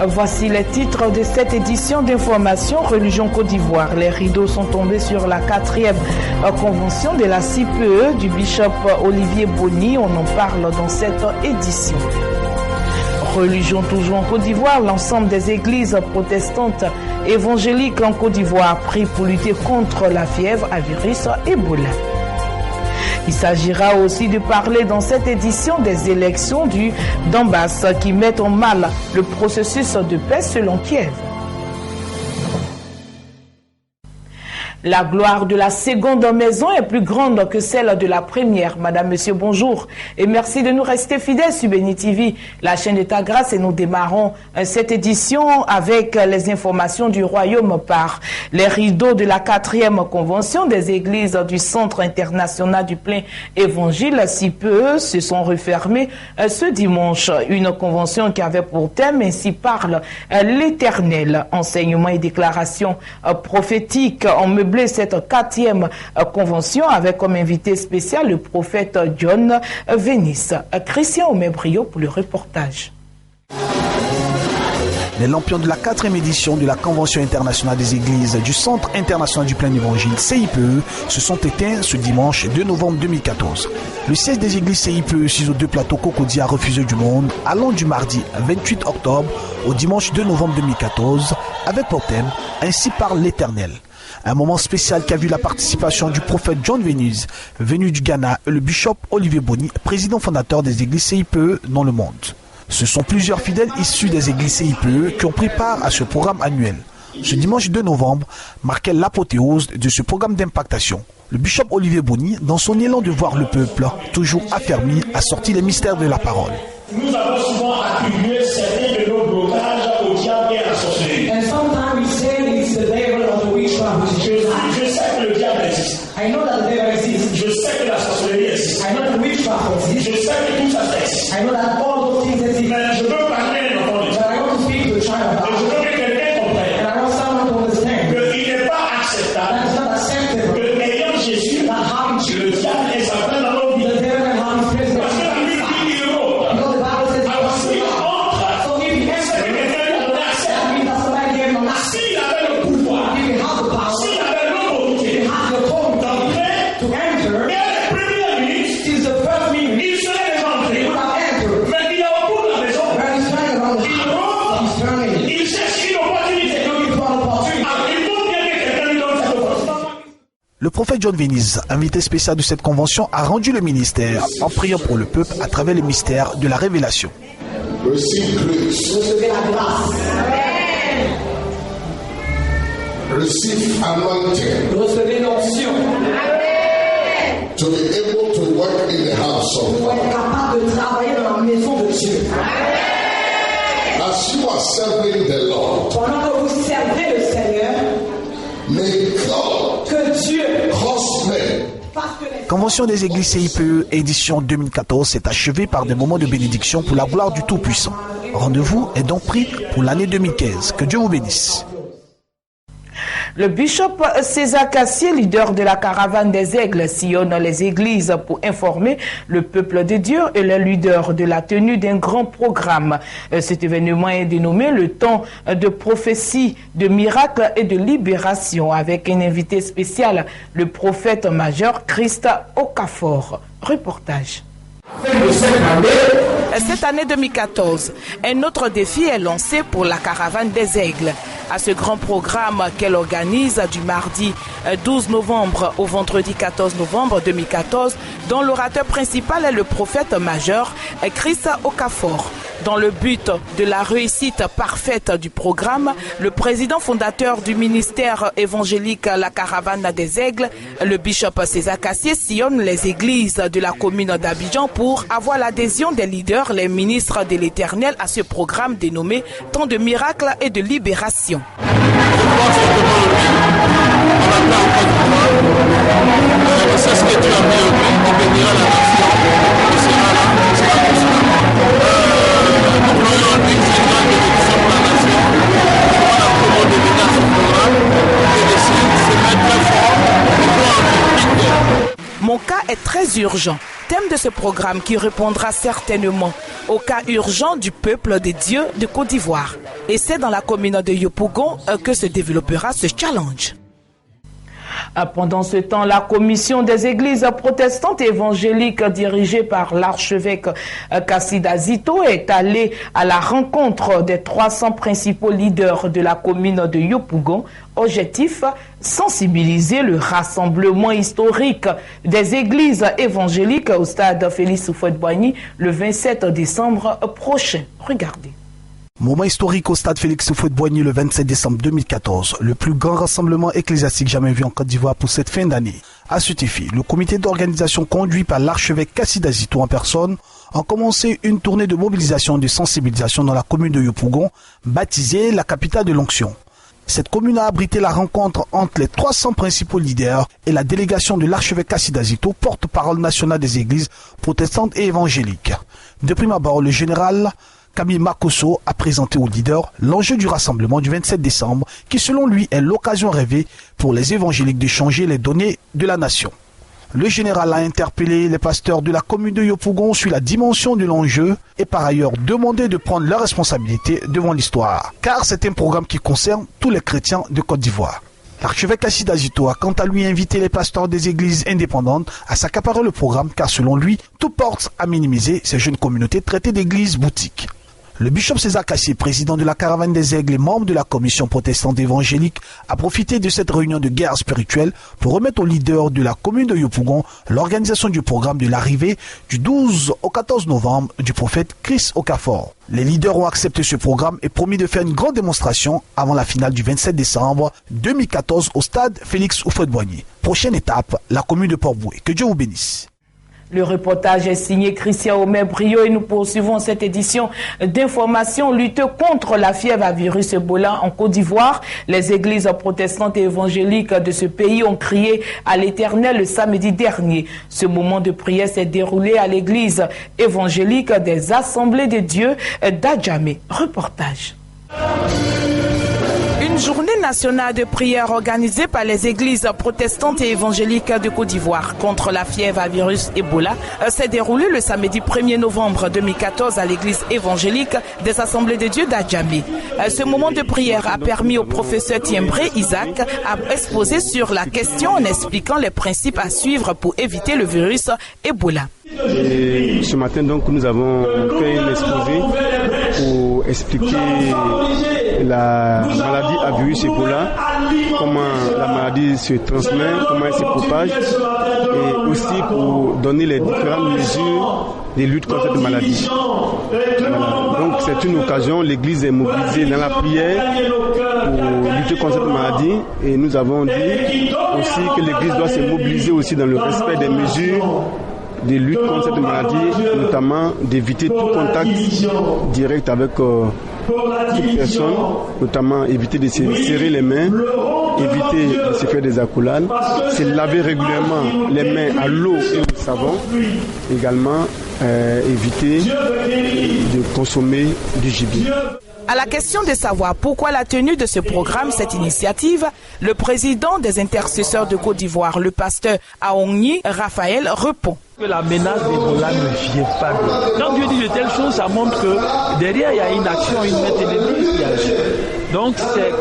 Voici les titres de cette édition d'information Religion Côte d'Ivoire. Les rideaux sont tombés sur la 4e convention de la CPE du bishop Olivier Bonny. On en parle dans cette édition. Religion toujours en Côte d'Ivoire, l'ensemble des églises protestantes évangéliques en Côte d'Ivoire prient pour lutter contre la fièvre à virus Ebola. Il s'agira aussi de parler dans cette édition des élections du Donbass qui mettent en mal le processus de paix selon Kiev. La gloire de la seconde maison est plus grande que celle de la première. Madame, Monsieur, bonjour et merci de nous rester fidèles sur Béni TV, la chaîne de ta grâce, et nous démarrons cette édition avec les informations du royaume par les rideaux de la 4e convention des églises du Centre international du plein évangile, CPE, se sont refermés ce dimanche. Une convention qui avait pour thème Ainsi parle l'Éternel. Enseignement et déclaration prophétique en meublé cette 4e convention avec comme invité spécial le prophète John Venice. Christian Omebrio pour le reportage. Les lampions de la 4e édition de la Convention internationale des églises du Centre international du plein évangile CIPE se sont éteints ce dimanche 2 novembre 2014. Le siège des églises CIPE sur aux 2 plateaux Cocody a refusé du monde allant du mardi 28 octobre au dimanche 2 novembre 2014 avec pour thème Ainsi parle l'Éternel. Un moment spécial qui a vu la participation du prophète John Venice, venu du Ghana, et le bishop Olivier Bonny, président fondateur des églises CIPE dans le monde. Ce sont plusieurs fidèles issus des églises CIPE qui ont pris part à ce programme annuel. Ce dimanche 2 novembre marquait l'apothéose de ce programme d'impactation. Le bishop Olivier Bonny, dans son élan de voir le peuple toujours affermi, a sorti les mystères de la parole. Nous avons souvent attribué certains de nos blocages au diable et à la sorcellerie. Je sais que le diable existe. Je sais que la sorcellerie existe. Je sais que tout ça existe. Mais je veux parler à un enfant de Dieu. Et je veux que quelqu'un comprenne qu'il n'est pas acceptable que, ayant Jésus, le diable est entré dans nos vies. Parce que la Bible dit qu'il rôde. Alors s'il entre, c'est que quelqu'un lui a donné accès. S'il avait le pouvoir, s'il avait l'autorité d'entrer, et les premières minutes, il serait déjà entré. Mais il est au bout de la maison. Il rôde, il cherche une opportunité. Alors il faut bien que quelqu'un lui donne cette opportunité. Le prophète John Venice, invité spécial de cette convention, a rendu le ministère en priant pour le peuple à travers les mystères de la révélation. Recevez la grâce. Receive anointing. Recevez l'onction. To be able to work in the house of Pour être capable de travailler dans la maison de Dieu. As you are serving the Lord, Pendant que vous servez le Seigneur, may God que Dieu cause men Convention des églises CIPE édition 2014 s'est achevée par des moments de bénédiction pour la gloire du Tout-Puissant. Rendez-vous est donc pris pour l'année 2015. Que Dieu vous bénisse. Le bishop César Cassier, leader de la caravane des aigles, sillonne les églises pour informer le peuple de Dieu et le leader de la tenue d'un grand programme. Cet événement est dénommé le temps de prophétie, de miracles et de libération avec un invité spécial, le prophète major Christ Okafor. Reportage. Cette année 2014, un autre défi est lancé pour la caravane des aigles. À ce grand programme qu'elle organise du mardi 12 novembre au vendredi 14 novembre 2014, dont l'orateur principal est le prophète major Christ Okafor. Dans le but de la réussite parfaite du programme, le président fondateur du ministère évangélique La Caravane des Aigles, le bishop César Cassier, sillonne les églises de la commune d'Abidjan pour avoir l'adhésion des leaders, les ministres de l'Éternel à ce programme dénommé Temps de miracles et de libération. C'est ce que tu as mis au bénira la nation, tu seras là, tu seras pour cela. Employons une séquence de bénédiction pour la nation, on a promo de venir à ce programme, et d'essayer de se mettre très fort pour en. Mon cas est très urgent. Thème de ce programme qui répondra certainement au cas urgent du peuple de Dieu de Côte d'Ivoire. Et c'est dans la commune de Yopougon que se développera ce challenge. Pendant ce temps, la commission des églises protestantes et évangéliques dirigée par l'archevêque Kassida Zito est allée à la rencontre des 300 principaux leaders de la commune de Yopougon. Objectif, sensibiliser le rassemblement historique des églises évangéliques au stade Félix Houphouët-Boigny le 27 décembre prochain. Regardez. Moment historique au stade Félix Houphouët-Boigny le 27 décembre 2014, le plus grand rassemblement ecclésiastique jamais vu en Côte d'Ivoire pour cette fin d'année. À cet effet, le comité d'organisation conduit par l'archevêque Kassida Zito en personne a commencé une tournée de mobilisation et de sensibilisation dans la commune de Yopougon, baptisée la capitale de l'onction. Cette commune a abrité la rencontre entre les 300 principaux leaders et la délégation de l'archevêque Kassida Zito, porte-parole nationale des églises protestantes et évangéliques. De prime abord, le général Camille Makosso a présenté aux leaders l'enjeu du rassemblement du 27 décembre qui selon lui est l'occasion rêvée pour les évangéliques de changer les données de la nation. Le général a interpellé les pasteurs de la commune de Yopougon sur la dimension de l'enjeu et par ailleurs demandé de prendre leurs responsabilités devant l'histoire, car c'est un programme qui concerne tous les chrétiens de Côte d'Ivoire. L'archevêque Kassida Zito a quant à lui invité les pasteurs des églises indépendantes à s'accaparer le programme car selon lui, tout porte à minimiser ces jeunes communautés traitées d'églises boutiques. Le bishop César Cassier, président de la Caravane des Aigles et membre de la commission protestante évangélique, a profité de cette réunion de guerre spirituelle pour remettre aux leaders de la commune de Yopougon l'organisation du programme de l'arrivée du 12 au 14 novembre du prophète Chris Okafor. Les leaders ont accepté ce programme et promis de faire une grande démonstration avant la finale du 27 décembre 2014 au stade Félix Houphouët-Boigny. Prochaine étape, la commune de Port-Boué. Que Dieu vous bénisse. Le reportage est signé Christian Omer Brio et nous poursuivons cette édition d'information. Lutte contre la fièvre à virus Ebola en Côte d'Ivoire. Les églises protestantes et évangéliques de ce pays ont crié à l'Éternel le samedi dernier. Ce moment de prière s'est déroulé à l'église évangélique des Assemblées de Dieu d'Adjamé. Reportage. Une journée nationale de prière organisée par les églises protestantes et évangéliques de Côte d'Ivoire contre la fièvre à virus Ebola s'est déroulée le samedi 1er novembre 2014 à l'église évangélique des Assemblées de Dieu d'Adjamé. Ce moment de prière a permis au professeur Tiembré Isaac à exposer sur la question en expliquant les principes à suivre pour éviter le virus Ebola. Et ce matin, donc, nous avons fait un exposé pour expliquer la maladie à virus Ebola, comment la maladie se transmet, comment elle se propage, et aussi pour donner les différentes mesures de lutte contre cette maladie. Donc c'est une occasion, l'Église est mobilisée dans la prière pour lutter contre cette maladie, et nous avons dit aussi que l'Église doit se mobiliser aussi dans le respect des mesures de lutte contre cette maladie, notamment d'éviter tout contact direct avec toute personne, notamment éviter de se serrer les mains, éviter de se faire des accolades, se laver régulièrement les mains à l'eau et au savon, également éviter de consommer du gibier. À la question de savoir pourquoi la tenue de ce programme, cette initiative, le président des intercesseurs de Côte d'Ivoire, le pasteur Aongni Raphaël, répond. Que la menace d'Ebola ne vient pas de... Quand Dieu dit de telles choses, ça montre que derrière il y a une action, une méthodologie qui agit. Donc c'est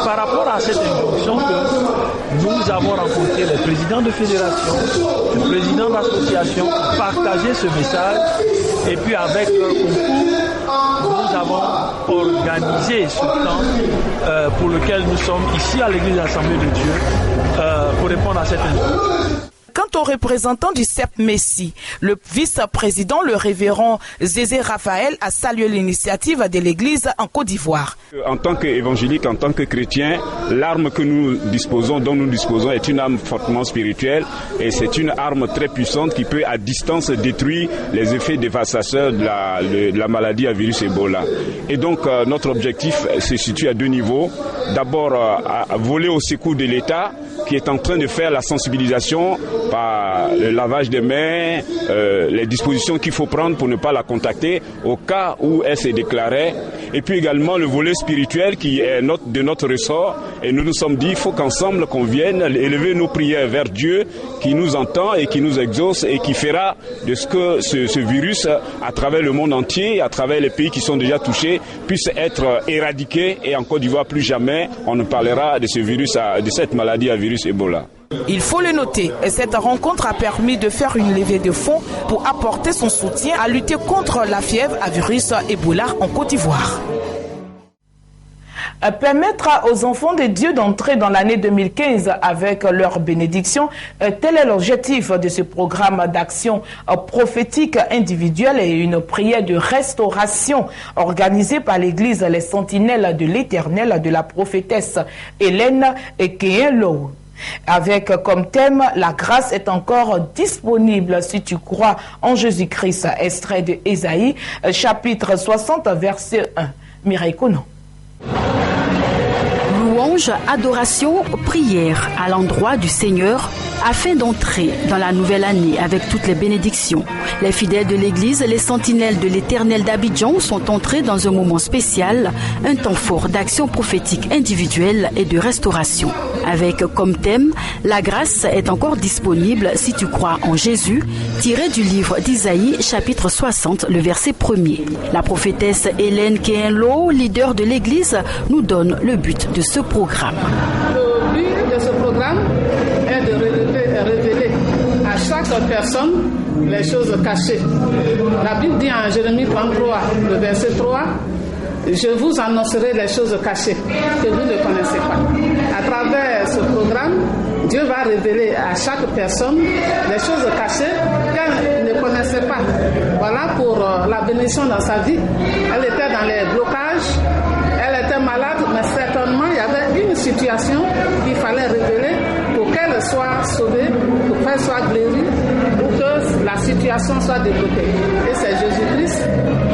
par rapport à cette injonction que nous avons rencontré les présidents de fédération, les présidents d'associations, partager ce message, et puis avec leur concours, nous avons organisé ce temps pour lequel nous sommes ici à l'église Assemblée de Dieu pour répondre à cette injonction. Quant au représentant du CEP Messi, le vice-président, le révérend Zézé Raphaël, a salué l'initiative de l'Église en Côte d'Ivoire. En tant qu'évangélique, en tant que chrétien, l'arme que nous disposons, dont nous disposons, est une arme fortement spirituelle et c'est une arme très puissante qui peut à distance détruire les effets dévastateurs de la maladie à virus Ebola. Et donc notre objectif se situe à deux niveaux. D'abord, à voler au secours de l'État qui est en train de faire la sensibilisation par le lavage des mains, les dispositions qu'il faut prendre pour ne pas la contacter au cas où elle s'est déclarée. Et puis également le volet spirituel qui est de notre ressort. Et nous nous sommes dit, il faut qu'ensemble qu'on vienne élever nos prières vers Dieu qui nous entend et qui nous exauce et qui fera de ce que ce virus à travers le monde entier, à travers les pays qui sont déjà touchés, puisse être éradiqué. Et en Côte d'Ivoire, plus jamais on ne parlera de ce virus, de cette maladie à virus Ebola. Il faut le noter, cette rencontre a permis de faire une levée de fonds pour apporter son soutien à lutter contre la fièvre à virus Ebola en Côte d'Ivoire. Permettre aux enfants de Dieu d'entrer dans l'année 2015 avec leur bénédiction, tel est l'objectif de ce programme d'action prophétique individuelle et une prière de restauration organisée par l'église Les Sentinelles de l'Éternel de la prophétesse Hélène Kehenlo. Avec comme thème, la grâce est encore disponible si tu crois en Jésus-Christ, extrait de Ésaïe, chapitre 60, verset 1. Mireille Conan. Louange, adoration, prière à l'endroit du Seigneur afin d'entrer dans la nouvelle année avec toutes les bénédictions. Les fidèles de l'église, les sentinelles de l'Éternel d'Abidjan sont entrés dans un moment spécial, un temps fort d'action prophétique individuelle et de restauration. Avec comme thème, la grâce est encore disponible si tu crois en Jésus, tiré du livre d'Isaïe, chapitre 60, le verset 1er. La prophétesse Hélène Kehenlo, leader de l'église, nous donne le but de ce programme. Le but de ce programme est de révéler à chaque personne les choses cachées. La Bible dit en Jérémie 33, le verset 3, « Je vous annoncerai les choses cachées que vous ne connaissez pas. » À travers ce programme, Dieu va révéler à chaque personne les choses cachées qu'elle ne connaissait pas. Voilà pour la bénédiction dans sa vie. Elle était dans les blocages, elle était malade, mais certainement il y avait une situation qu'il fallait révéler pour qu'elle soit sauvée, pour qu'elle soit guérie, pour que la situation soit débloquée. Et c'est Jésus-Christ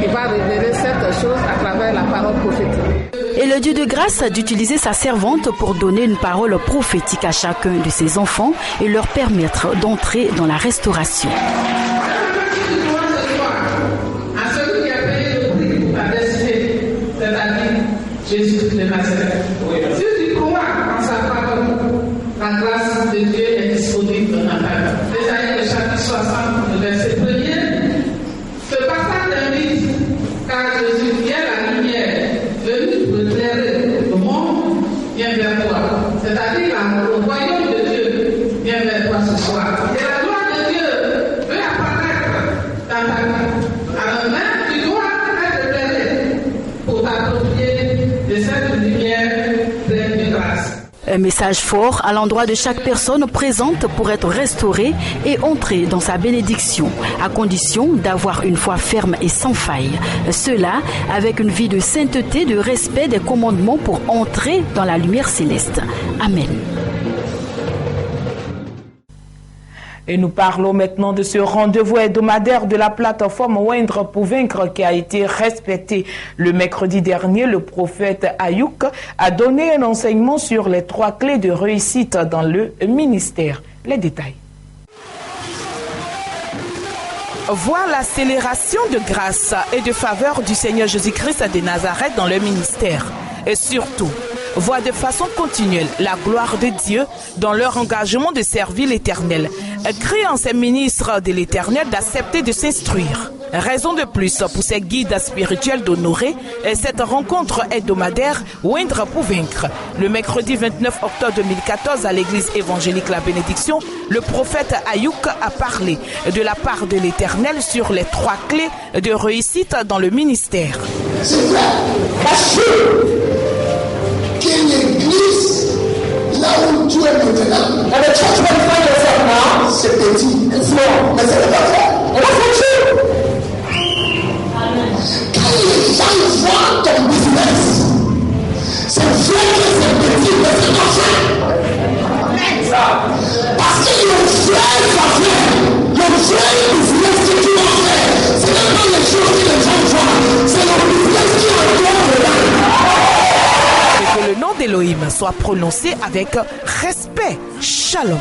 qui va révéler cette chose à travers la parole prophétique. Et le Dieu de grâce d'utiliser sa servante pour donner une parole prophétique à chacun de ses enfants et leur permettre d'entrer dans la restauration. À celui qui a payé le prix pour ta destinée, c'est-à-dire Jésus de Nazareth. Si tu crois en sa parole, la grâce de Dieu est disponible dans ta vie. Ésaïe le chapitre 60, le verset 1er. Ce passage t'invite, car Jésus vient la lumière, venu pour éclairer le monde, vient vers toi. C'est-à-dire le royaume de Dieu vient vers toi ce soir. Et la gloire de Dieu veut apparaître dans ta vie. Alors même, tu dois être éclairé pour t'approprier de cette lumière pleine de grâce. Un message fort à l'endroit de chaque personne présente pour être restaurée et entrer dans sa bénédiction, à condition d'avoir une foi ferme et sans faille. Cela avec une vie de sainteté, de respect des commandements pour entrer dans la lumière céleste. Amen. Et nous parlons maintenant de ce rendez-vous hebdomadaire de la plateforme Oindre pour vaincre qui a été respecté. Le mercredi dernier, le prophète Ayouk a donné un enseignement sur les 3 clés de réussite dans le ministère. Les détails. Voir l'accélération de grâce et de faveur du Seigneur Jésus-Christ de Nazareth dans le ministère. Et surtout, voir de façon continuelle la gloire de Dieu dans leur engagement de servir l'Éternel. Crie en ces ministres de l'Éternel d'accepter de s'instruire. Raison de plus pour ces guides spirituels d'honorer cette rencontre hebdomadaire Oindre pour vaincre. Le mercredi 29 octobre 2014 à l'église évangélique La Bénédiction, le prophète Ayouk a parlé de la part de l'Éternel sur les 3 clés de réussite dans le ministère. C'est vrai, parce que l'église, là où Dieu est maintenant, c'est petit, mais c'est le parfait. Quand les gens voient ton business, c'est vrai que c'est petit, mais c'est parfait. Parce que le vrai business que tu vas faire, ce n'est pas les choses que les gens voient, c'est le business qui est dedans. Et que le nom d'Élohim soit prononcé avec respect. Shalom.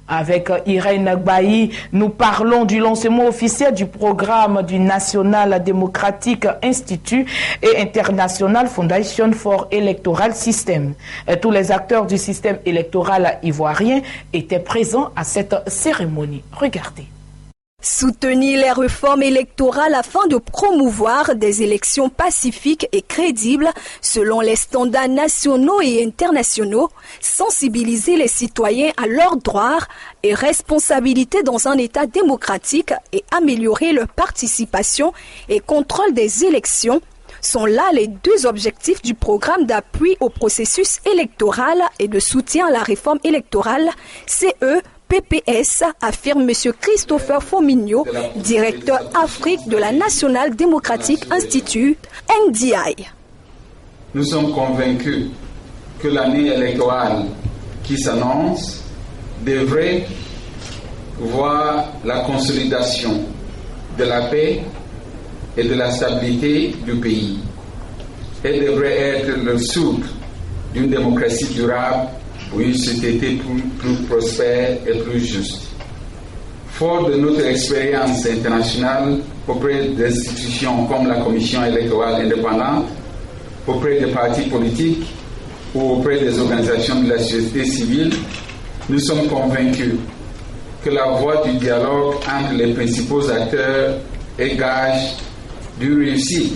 Avec Irène Bailly, nous parlons du lancement officiel du programme du National Democratic Institute et International Foundation for Electoral System. Tous les acteurs du système électoral ivoirien étaient présents à cette cérémonie. Regardez. Soutenir les réformes électorales afin de promouvoir des élections pacifiques et crédibles selon les standards nationaux et internationaux, sensibiliser les citoyens à leurs droits et responsabilités dans un État démocratique et améliorer leur participation et contrôle des élections sont là les deux objectifs du programme d'appui au processus électoral et de soutien à la réforme électorale, CE-PPS, affirme M. Christopher Fominio, directeur Afrique de la National Democratic Institute, NDI. Nous sommes convaincus que l'année électorale qui s'annonce devrait voir la consolidation de la paix et de la stabilité du pays et devrait être le socle d'une démocratie durable pour une société plus prospère et plus juste. Fort de notre expérience internationale auprès d'institutions comme la Commission électorale indépendante, auprès des partis politiques ou auprès des organisations de la société civile, nous sommes convaincus que la voie du dialogue entre les principaux acteurs est gage d'une réussite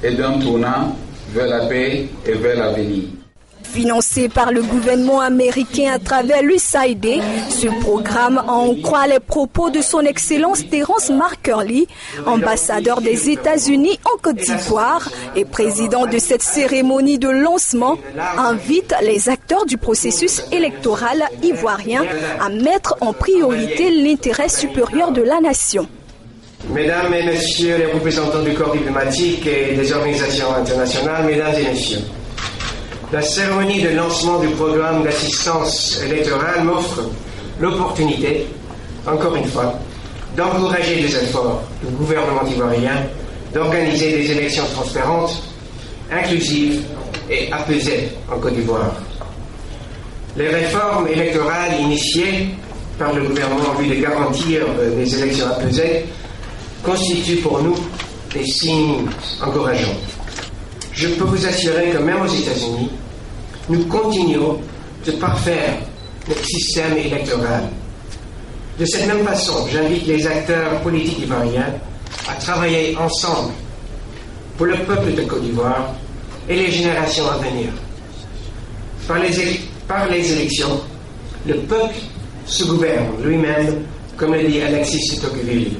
et d'un tournant vers la paix et vers l'avenir. Financé par le gouvernement américain à travers l'USAID, ce programme en croit les propos de son Excellence Terence Markerly, ambassadeur des États-Unis en Côte d'Ivoire et président de cette cérémonie de lancement, invite les acteurs du processus électoral ivoirien à mettre en priorité l'intérêt supérieur de la nation. Mesdames et messieurs les représentants du corps diplomatique et des organisations internationales, mesdames et messieurs, la cérémonie de lancement du programme d'assistance électorale m'offre l'opportunité, encore une fois, d'encourager les efforts du gouvernement ivoirien d'organiser des élections transparentes, inclusives et apaisées en Côte d'Ivoire. Les réformes électorales initiées par le gouvernement en vue de garantir des élections apaisées constituent pour nous des signes encourageants. Je peux vous assurer que même aux États-Unis, nous continuerons de parfaire notre système électoral. De cette même façon, j'invite les acteurs politiques ivoiriens à travailler ensemble pour le peuple de Côte d'Ivoire et les générations à venir. Par les élections, le peuple se gouverne lui-même, comme le dit Alexis Tocqueville.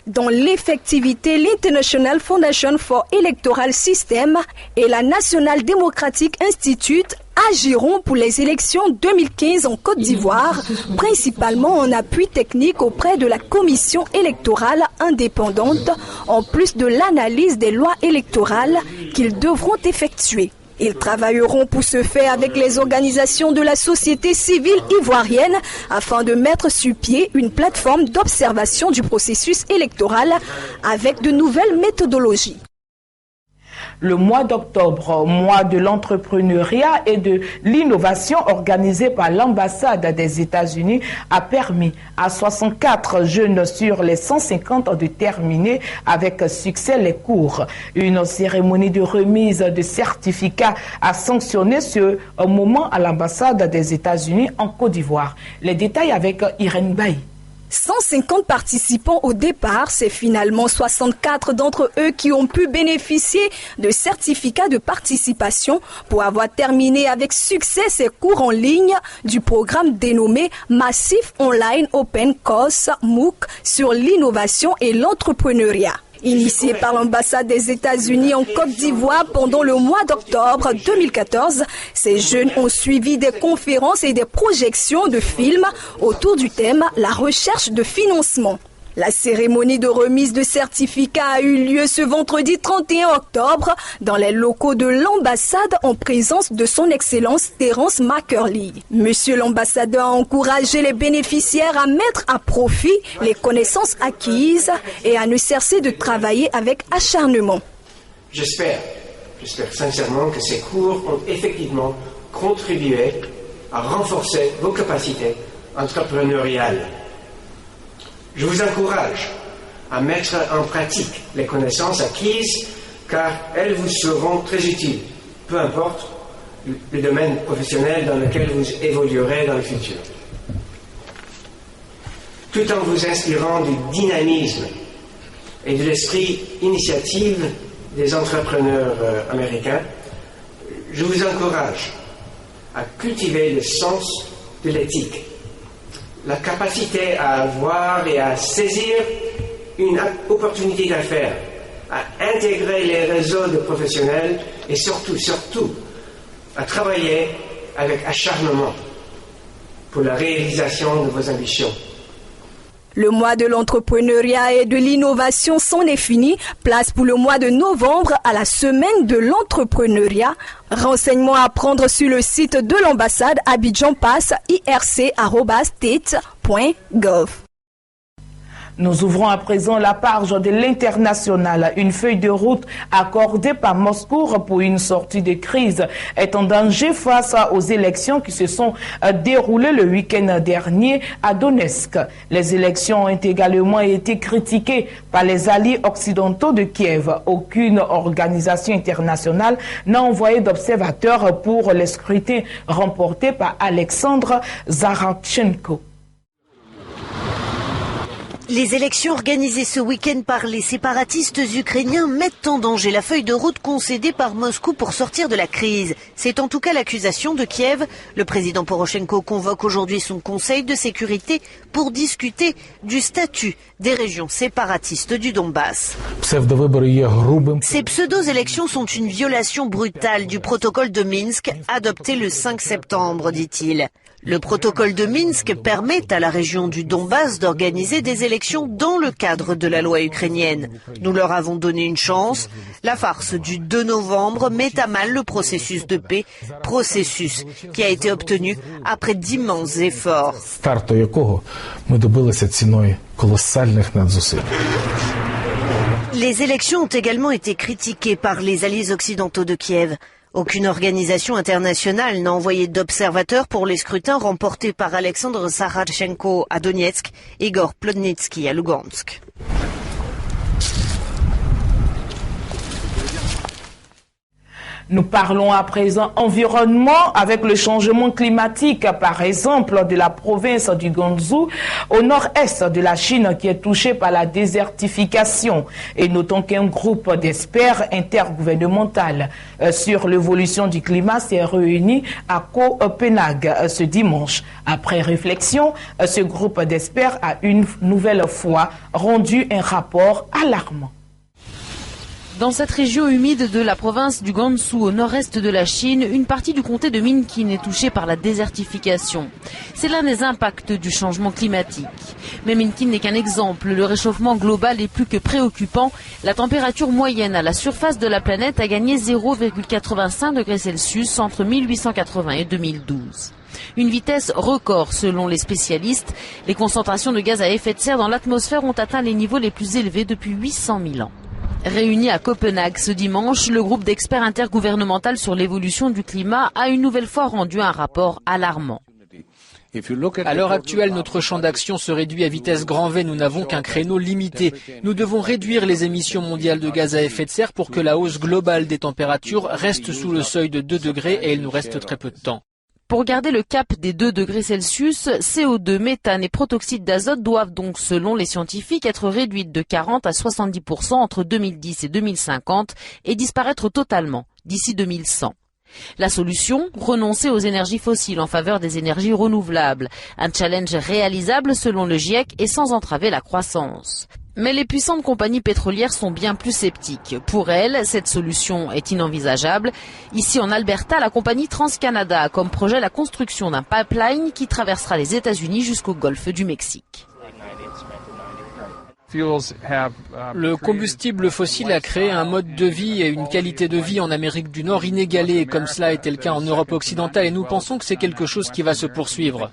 Dans l'effectivité, l'International Foundation for Electoral System et la National Democratic Institute agiront pour les élections 2015 en Côte d'Ivoire, principalement en appui technique auprès de la Commission électorale indépendante, en plus de l'analyse des lois électorales qu'ils devront effectuer. Ils travailleront pour ce faire avec les organisations de la société civile ivoirienne afin de mettre sur pied une plateforme d'observation du processus électoral avec de nouvelles méthodologies. Le mois d'octobre, mois de l'entrepreneuriat et de l'innovation organisé par l'ambassade des États-Unis, a permis à 64 jeunes sur les 150 de terminer avec succès les cours. Une cérémonie de remise de certificats a sanctionné ce moment à l'ambassade des États-Unis en Côte d'Ivoire. Les détails avec Irène Bailly. 150 participants au départ, c'est finalement 64 d'entre eux qui ont pu bénéficier de certificats de participation pour avoir terminé avec succès ces cours en ligne du programme dénommé Massive Online Open Course MOOC sur l'innovation et l'entrepreneuriat. Initié par l'ambassade des États-Unis en Côte d'Ivoire pendant le mois d'octobre 2014, ces jeunes ont suivi des conférences et des projections de films autour du thème « La recherche de financement ». La cérémonie de remise de certificats a eu lieu ce vendredi 31 octobre dans les locaux de l'ambassade en présence de son Excellence Terence Markerly. Monsieur l'ambassadeur a encouragé les bénéficiaires à mettre à profit les connaissances acquises et à ne cesser de travailler avec acharnement. J'espère sincèrement que ces cours ont effectivement contribué à renforcer vos capacités entrepreneuriale. Je vous encourage à mettre en pratique les connaissances acquises car elles vous seront très utiles, peu importe le domaine professionnel dans lequel vous évoluerez dans le futur. Tout en vous inspirant du dynamisme et de l'esprit initiative des entrepreneurs américains, je vous encourage à cultiver le sens de l'éthique, la capacité à avoir et à saisir une opportunité d'affaires, à intégrer les réseaux de professionnels et surtout, à travailler avec acharnement pour la réalisation de vos ambitions. Le mois de l'entrepreneuriat et de l'innovation s'en est fini. Place pour le mois de novembre à la semaine de l'entrepreneuriat. Renseignements à prendre sur le site de l'ambassade Abidjan Pass irc@state.gov. Nous ouvrons à présent la page de l'international. Une feuille de route accordée par Moscou pour une sortie de crise est en danger face aux élections qui se sont déroulées le week-end dernier à Donetsk. Les élections ont également été critiquées par les alliés occidentaux de Kiev. Aucune organisation internationale n'a envoyé d'observateurs pour les scrutins remportés par Alexandre Zaharchenko. Les élections organisées ce week-end par les séparatistes ukrainiens mettent en danger la feuille de route concédée par Moscou pour sortir de la crise. C'est en tout cas l'accusation de Kiev. Le président Poroshenko convoque aujourd'hui son conseil de sécurité pour discuter du statut des régions séparatistes du Donbass. Ces pseudo-élections sont une violation brutale du protocole de Minsk adopté le 5 septembre, dit-il. Le protocole de Minsk permet à la région du Donbass d'organiser des élections dans le cadre de la loi ukrainienne. Nous leur avons donné une chance. La farce du 2 novembre met à mal le processus de paix, processus qui a été obtenu après d'immenses efforts. Les élections ont également été critiquées par les alliés occidentaux de Kiev. Aucune organisation internationale n'a envoyé d'observateurs pour les scrutins remportés par Alexandre Zaharchenko à Donetsk et Igor Plotnitsky à Lugansk. Nous parlons à présent environnement avec le changement climatique, par exemple de la province du Gansu au nord-est de la Chine qui est touchée par la désertification. Et notons qu'un groupe d'experts intergouvernemental sur l'évolution du climat s'est réuni à Copenhague ce dimanche. Après réflexion, ce groupe d'experts a une nouvelle fois rendu un rapport alarmant. Dans cette région humide de la province du Gansu au nord-est de la Chine, une partie du comté de Minkin est touchée par la désertification. C'est l'un des impacts du changement climatique. Mais Minkin n'est qu'un exemple. Le réchauffement global est plus que préoccupant. La température moyenne à la surface de la planète a gagné 0,85 degrés Celsius entre 1880 et 2012. Une vitesse record selon les spécialistes. Les concentrations de gaz à effet de serre dans l'atmosphère ont atteint les niveaux les plus élevés depuis 800 000 ans. Réuni à Copenhague ce dimanche, le groupe d'experts intergouvernemental sur l'évolution du climat a une nouvelle fois rendu un rapport alarmant. À l'heure actuelle, notre champ d'action se réduit à vitesse grand V. Nous n'avons qu'un créneau limité. Nous devons réduire les émissions mondiales de gaz à effet de serre pour que la hausse globale des températures reste sous le seuil de 2 degrés et il nous reste très peu de temps. Pour garder le cap des 2 degrés Celsius, CO2, méthane et protoxyde d'azote doivent donc, selon les scientifiques, être réduites de 40 à 70% entre 2010 et 2050 et disparaître totalement d'ici 2100. La solution, renoncer aux énergies fossiles en faveur des énergies renouvelables. Un challenge réalisable selon le GIEC et sans entraver la croissance. Mais les puissantes compagnies pétrolières sont bien plus sceptiques. Pour elles, cette solution est inenvisageable. Ici en Alberta, la compagnie TransCanada a comme projet la construction d'un pipeline qui traversera les États-Unis jusqu'au golfe du Mexique. Le combustible fossile a créé un mode de vie et une qualité de vie en Amérique du Nord inégalée, comme cela était le cas en Europe occidentale, et nous pensons que c'est quelque chose qui va se poursuivre.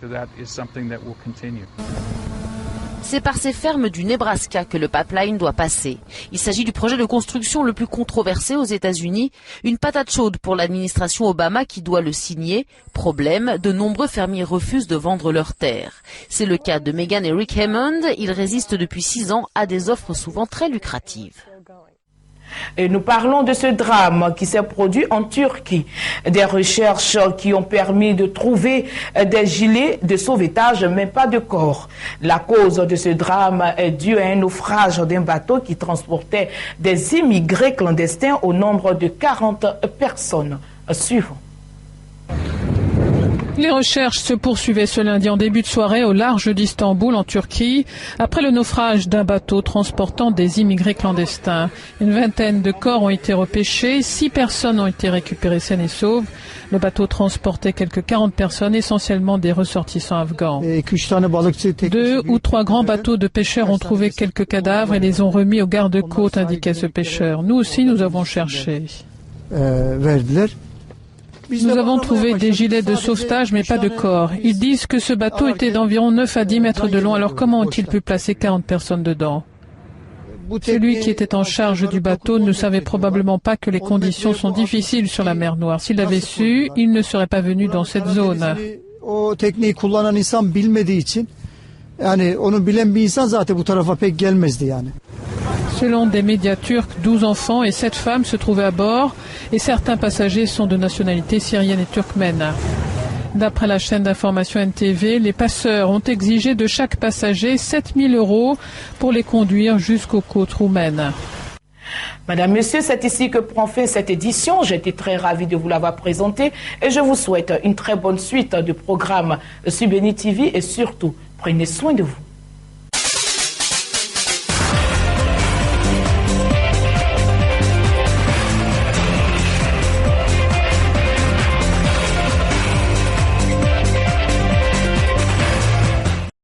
C'est par ces fermes du Nebraska que le pipeline doit passer. Il s'agit du projet de construction le plus controversé aux États-Unis, une patate chaude pour l'administration Obama qui doit le signer. Problème, de nombreux fermiers refusent de vendre leurs terres. C'est le cas de Megan et Rick Hammond. Ils résistent depuis 6 ans à des offres souvent très lucratives. Et nous parlons de ce drame qui s'est produit en Turquie. Des recherches qui ont permis de trouver des gilets de sauvetage, mais pas de corps. La cause de ce drame est due à un naufrage d'un bateau qui transportait des immigrés clandestins au nombre de 40 personnes. Suivons. Les recherches se poursuivaient ce lundi en début de soirée au large d'Istanbul, en Turquie, après le naufrage d'un bateau transportant des immigrés clandestins. Une vingtaine de corps ont été repêchés, 6 personnes ont été récupérées saines et sauves. Le bateau transportait quelques 40 personnes, essentiellement des ressortissants afghans. 2 ou 3 grands bateaux de pêcheurs ont trouvé quelques cadavres et les ont remis aux gardes-côtes, indiquait ce pêcheur. Nous aussi, nous avons cherché. Nous avons trouvé des gilets de sauvetage, mais pas de corps. Ils disent que ce bateau était d'environ 9 à 10 mètres de long, alors comment ont-ils pu placer 40 personnes dedans? Celui qui était en charge du bateau ne savait probablement pas que les conditions sont difficiles sur la mer Noire. S'il avait su, il ne serait pas venu dans cette zone. Selon des médias turcs, 12 enfants et 7 femmes se trouvaient à bord et certains passagers sont de nationalité syrienne et turkmène. D'après la chaîne d'information NTV, les passeurs ont exigé de chaque passager 7 000 € pour les conduire jusqu'aux côtes roumaines. Madame, Monsieur, c'est ici que prend fin cette édition. J'ai été très ravie de vous l'avoir présentée et je vous souhaite une très bonne suite de programmes sur Béni TV et surtout, prenez soin de vous.